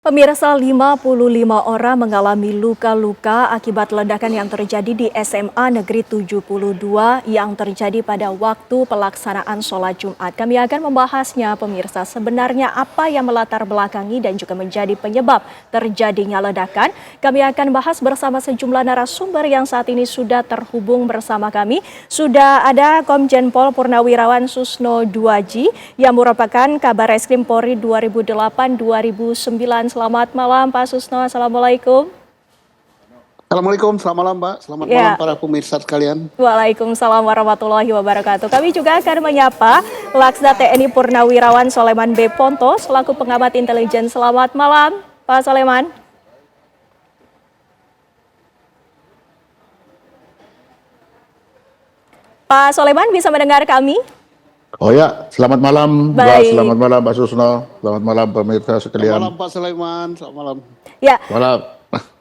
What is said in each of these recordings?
Pemirsa, 55 orang mengalami luka-luka akibat ledakan yang terjadi di SMA Negeri 72 yang terjadi pada waktu pelaksanaan sholat Jumat. Kami akan membahasnya, pemirsa. Sebenarnya apa yang melatar belakangi dan juga menjadi penyebab terjadinya ledakan? Kami akan bahas bersama sejumlah narasumber yang saat ini sudah terhubung bersama kami. Sudah ada Komjen Pol Purnawirawan Susno Duaji yang merupakan Kabar Reskrim Polri 2008-2009. Selamat malam Pak Susno, Assalamualaikum. Assalamualaikum, selamat malam Mbak, selamat malam para pemirsa sekalian. Waalaikumsalam warahmatullahi wabarakatuh. Kami juga akan menyapa Laksda TNI Purnawirawan Soleman B. Ponto selaku pengamat intelijen. Selamat malam Pak Soleman. Pak Soleman bisa mendengar kami? Oh ya, selamat malam Mbak, selamat malam Pak Susno, selamat malam pemirsa sekalian. Selamat malam Pak Sulaiman, selamat malam. Ya. Malam.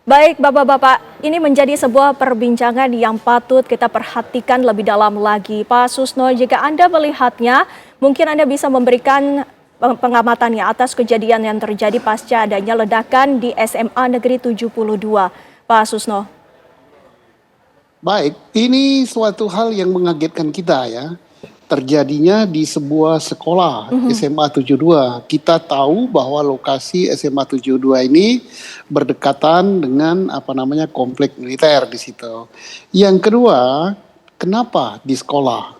Baik Bapak-Bapak, ini menjadi sebuah perbincangan yang patut kita perhatikan lebih dalam lagi. Pak Susno, jika Anda melihatnya, mungkin Anda bisa memberikan pengamatannya atas kejadian yang terjadi pasca adanya ledakan di SMA Negeri 72. Pak Susno. Baik, ini suatu hal yang mengagetkan kita ya. Terjadinya di sebuah sekolah SMA 72. Kita tahu bahwa lokasi SMA 72 ini berdekatan dengan komplek militer di situ. Yang kedua, kenapa di sekolah?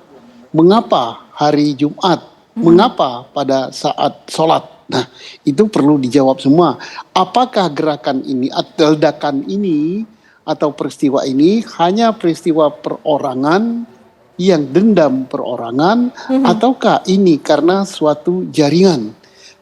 Mengapa hari Jumat? Mengapa pada saat sholat? Nah, itu perlu dijawab semua. Apakah gerakan ini atau ledakan ini atau peristiwa ini hanya peristiwa perorangan yang dendam perorangan, ataukah ini karena suatu jaringan?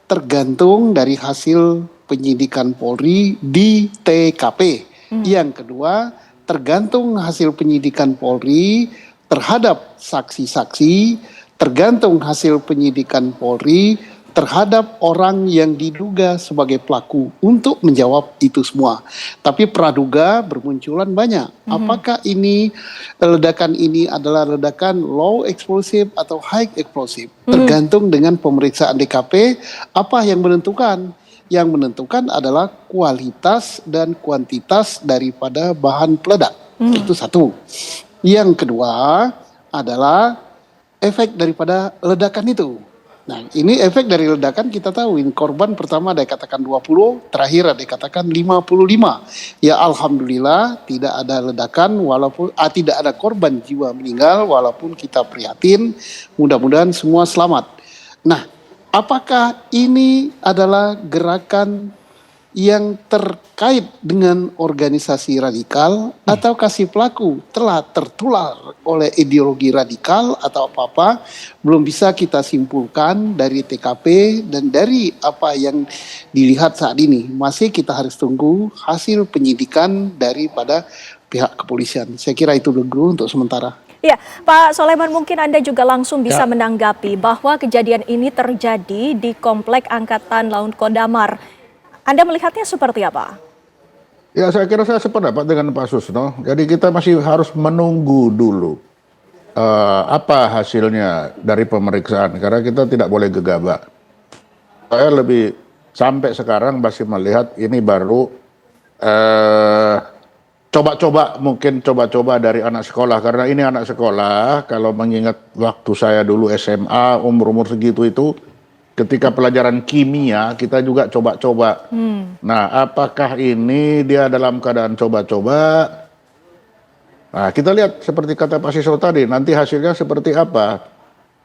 Tergantung dari hasil penyidikan Polri di TKP. Yang kedua, tergantung hasil penyidikan Polri terhadap saksi-saksi, tergantung hasil penyidikan Polri terhadap orang yang diduga sebagai pelaku untuk menjawab itu semua. Tapi praduga bermunculan banyak. Apakah ini ledakan ini adalah ledakan low explosive atau high explosive? Tergantung dengan pemeriksaan DKP, apa yang menentukan? Yang menentukan adalah kualitas dan kuantitas daripada bahan peledak. Itu satu. Yang kedua adalah efek daripada ledakan itu. Nah, ini efek dari ledakan kita tahu. Ini korban pertama ada katakan 20, terakhir ada katakan 55. Ya alhamdulillah tidak ada ledakan walaupun tidak ada korban jiwa meninggal walaupun kita prihatin. Mudah-mudahan semua selamat. Nah, apakah ini adalah gerakan yang terkait dengan organisasi radikal atau si pelaku telah tertular oleh ideologi radikal atau apa-apa, belum bisa kita simpulkan dari TKP dan dari apa yang dilihat saat ini. Masih kita harus tunggu hasil penyidikan daripada pihak kepolisian. Saya kira itu dulu untuk sementara. Ya, Pak Soleman, mungkin Anda juga langsung bisa menanggapi bahwa kejadian ini terjadi di Komplek Angkatan Laut Kodamar. Anda melihatnya seperti apa? Ya, saya kira saya sependapat dengan Pak Susno. Jadi kita masih harus menunggu dulu apa hasilnya dari pemeriksaan. Karena kita tidak boleh gegabah. Saya lebih sampai sekarang masih melihat ini baru mungkin coba-coba dari anak sekolah. Karena ini anak sekolah, kalau mengingat waktu saya dulu SMA, umur-umur segitu itu, ketika pelajaran kimia kita juga coba-coba. Nah, apakah ini dia dalam keadaan coba-coba? Nah, kita lihat seperti kata Pak Siso tadi, nanti hasilnya seperti apa.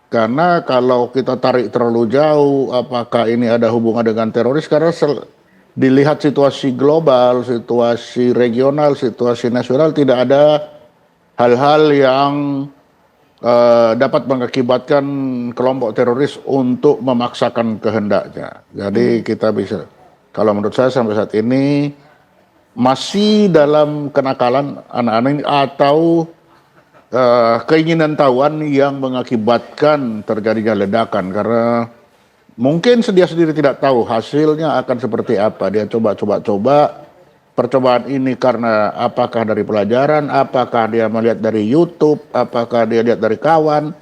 Karena kalau kita tarik terlalu jauh, apakah ini ada hubungan dengan teroris? Karena dilihat situasi global, situasi regional, situasi nasional, tidak ada hal-hal yang dapat mengakibatkan kelompok teroris untuk memaksakan kehendaknya. Jadi kita bisa, kalau menurut saya sampai saat ini masih dalam kenakalan anak-anak ini atau keinginan tahuan yang mengakibatkan terjadinya ledakan. Karena mungkin dia sendiri tidak tahu hasilnya akan seperti apa. Dia coba-coba. Percobaan ini karena apakah dari pelajaran, apakah dia melihat dari YouTube, apakah dia lihat dari kawan.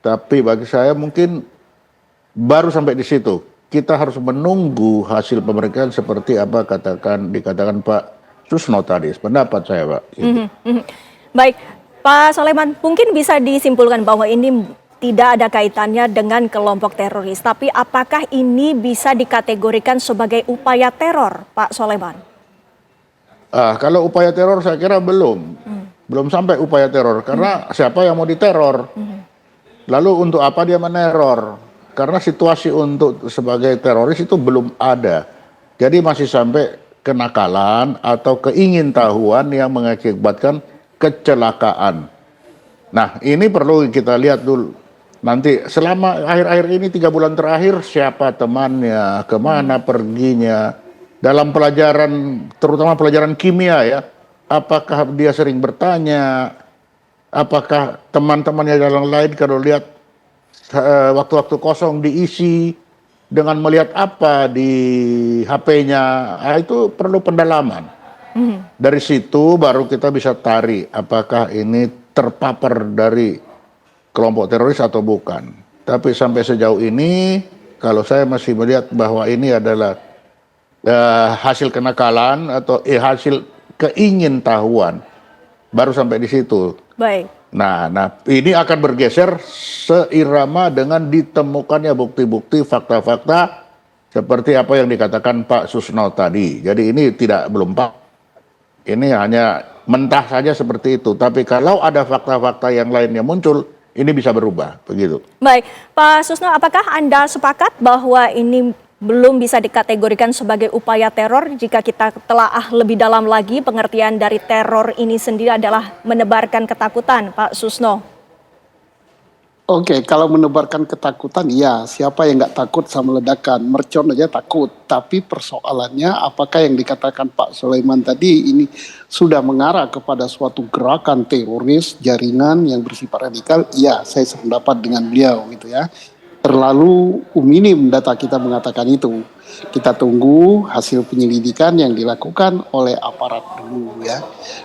Tapi bagi saya mungkin baru sampai di situ. kita harus menunggu hasil pemeriksaan seperti apa dikatakan Pak Susno tadi. Pendapat saya, Pak. Gitu. Baik, Pak Soleman, mungkin bisa disimpulkan bahwa ini tidak ada kaitannya dengan kelompok teroris, tapi apakah ini bisa dikategorikan sebagai upaya teror, Pak Soleman? Kalau upaya teror saya kira belum sampai upaya teror, karena siapa yang mau diteror? Lalu untuk apa dia meneror? Karena situasi untuk sebagai teroris itu belum ada. Jadi masih sampai kenakalan atau keingintahuan yang mengakibatkan kecelakaan. Nah, ini perlu kita lihat dulu. Nanti selama akhir-akhir ini 3 bulan terakhir siapa temannya, kemana perginya, dalam pelajaran, terutama pelajaran kimia ya, apakah dia sering bertanya, apakah teman-temannya yang lain kalau lihat waktu-waktu kosong diisi dengan melihat apa di HP-nya, itu perlu pendalaman. Dari situ baru kita bisa tarik apakah ini terpapar dari kelompok teroris atau bukan. Tapi sampai sejauh ini, kalau saya masih melihat bahwa ini adalah hasil kenakalan atau hasil keingintahuan, baru sampai di situ. Baik. Nah, ini akan bergeser seirama dengan ditemukannya bukti-bukti, fakta-fakta seperti apa yang dikatakan Pak Susno tadi. Jadi ini belum Pak. Ini hanya mentah saja seperti itu. Tapi kalau ada fakta-fakta yang lainnya muncul, ini bisa berubah, begitu. Baik, Pak Susno, apakah Anda sepakat bahwa ini belum bisa dikategorikan sebagai upaya teror jika kita telaah lebih dalam lagi pengertian dari teror ini sendiri adalah menebarkan ketakutan, Pak Susno? Oke, kalau menebarkan ketakutan, ya siapa yang nggak takut sama ledakan? Mercon aja takut. Tapi persoalannya apakah yang dikatakan Pak Sulaiman tadi ini sudah mengarah kepada suatu gerakan teroris, jaringan yang bersifat radikal? Ya, saya sependapat dengan beliau gitu ya. Terlalu minim data kita mengatakan itu. Kita tunggu hasil penyelidikan yang dilakukan oleh aparat dulu ya.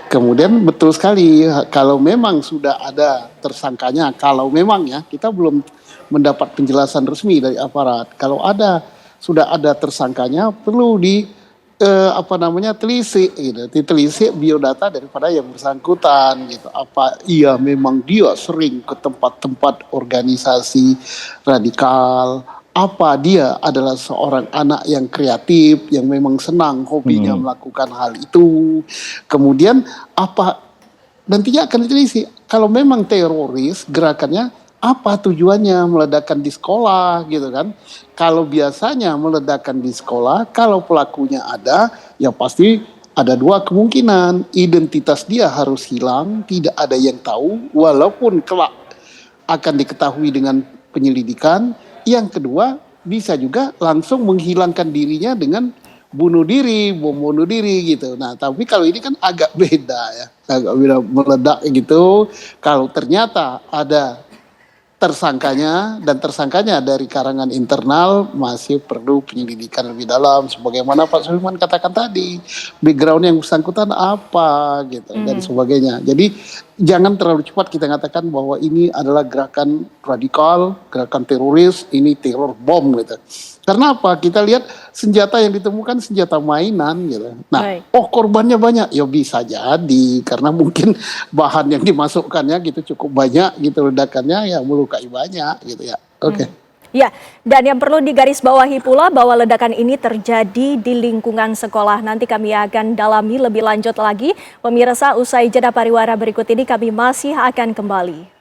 Kemudian betul sekali kalau memang sudah ada tersangkanya, kalau memang ya kita belum mendapat penjelasan resmi dari aparat. Kalau sudah ada tersangkanya perlu telisik gitu, ditelisik biodata daripada yang bersangkutan gitu. Apa iya memang dia sering ke tempat-tempat organisasi radikal, apa dia adalah seorang anak yang kreatif yang memang senang hobinya melakukan hal itu. Kemudian apa nantinya akan ditelisik. Kalau memang teroris gerakannya, apa tujuannya meledakkan di sekolah gitu kan? Kalau biasanya meledakkan di sekolah, kalau pelakunya ada, ya pasti ada 2 kemungkinan. Identitas dia harus hilang, tidak ada yang tahu, walaupun kelak akan diketahui dengan penyelidikan. Yang kedua, bisa juga langsung menghilangkan dirinya dengan bunuh diri, bom bunuh diri gitu. Nah, tapi kalau ini kan agak beda ya, agak beda meledak gitu. Kalau ternyata ada tersangkanya dan tersangkanya dari karangan internal, masih perlu penyelidikan lebih dalam sebagaimana Pak Sulaiman katakan tadi, background yang bersangkutan apa gitu dan sebagainya. Jadi jangan terlalu cepat kita katakan bahwa ini adalah gerakan radikal, gerakan teroris, ini teror bom gitu. Karena apa? Kita lihat senjata yang ditemukan senjata mainan gitu. Nah, korbannya banyak, ya bisa jadi karena mungkin bahan yang dimasukkannya gitu cukup banyak gitu, ledakannya ya melukai banyak gitu ya. Oke. Ya, dan yang perlu digarisbawahi pula bahwa ledakan ini terjadi di lingkungan sekolah. Nanti kami akan dalami lebih lanjut lagi. Pemirsa, usai jeda pariwara berikut ini kami masih akan kembali.